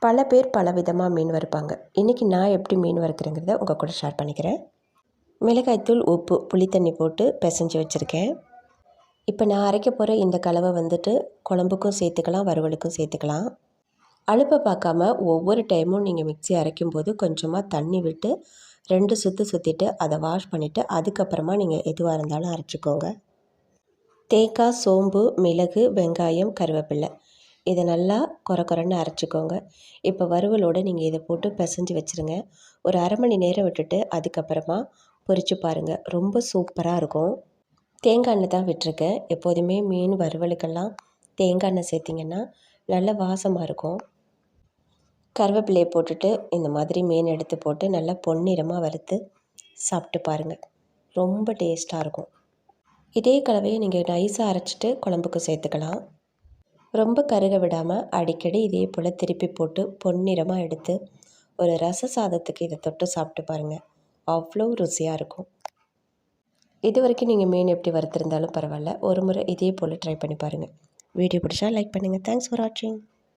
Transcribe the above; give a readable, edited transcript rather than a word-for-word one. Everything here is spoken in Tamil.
பல பேர் பல விதமாக மீன் வறுப்பாங்க. இன்றைக்கி நான் எப்படி மீன் வறுக்கிறேங்கிறத உங்கள் கூட ஷேர் பண்ணிக்கிறேன். மிளகாய்த்தூள், உப்பு, புளித்தண்ணி போட்டு பிசைஞ்சு வச்சுருக்கேன். இப்போ நான் அரைக்க போகிற இந்த கலவை வந்துட்டு குழம்புக்கும் சேர்த்துக்கலாம், வறுவலுக்கும் சேர்த்துக்கலாம். அலுப்பை பார்க்காம ஒவ்வொரு டைமும் நீங்கள் மிக்ஸி அரைக்கும்போது கொஞ்சமாக தண்ணி விட்டு 2 சுற்று சுற்றிட்டு அதை வாஷ் பண்ணிவிட்டு அதுக்கப்புறமா நீங்கள் எதுவாக இருந்தாலும் அரைச்சிக்கோங்க. தேங்காய், சோம்பு, மிளகு, வெங்காயம், கருவேப்பிலை இதை நல்லா கொரன்னு அரைச்சிக்கோங்க. இப்போ வறுவலோடு நீங்கள் இதை போட்டு பிசைஞ்சு வச்சுருங்க. ஒரு அரை மணி நேரம் விட்டுட்டு அதுக்கப்புறமா பொரித்து பாருங்கள். ரொம்ப சூப்பராக இருக்கும். தேங்காய் எண்ணெய் தான் விட்டுருக்கேன். எப்போதுமே மீன் வறுவலுக்கெல்லாம் தேங்காய் எண்ணெய் சேர்த்திங்கன்னா நல்ல வாசமாக இருக்கும். கருவேப்பிலையை போட்டுட்டு இந்த மாதிரி மீன் எடுத்து போட்டு நல்லா பொன்னிறமாக வறுத்து சாப்பிட்டு பாருங்கள். ரொம்ப டேஸ்ட்டாக இருக்கும். இதே கலவையை நீங்கள் நைஸாக அரைச்சிட்டு குழம்புக்கு சேர்த்துக்கலாம். ரொம்ப கருக விடாமல் அடிக்கடி இதே போல் திருப்பி போட்டு பொன்னிறமாக எடுத்து ஒரு ரச சாதத்துக்கு இதை தொட்டு சாப்பிட்டு பாருங்கள். அவ்வளோ ருசியாக இருக்கும். இது வரைக்கும் நீங்கள் மீன் எப்படி வறுத்திருந்தாலும் பரவாயில்ல, ஒரு முறை இதே போல் ட்ரை பண்ணி பாருங்கள். வீடியோ பிடிச்சா லைக் பண்ணுங்கள். தேங்க்ஸ் ஃபார் வாட்சிங்.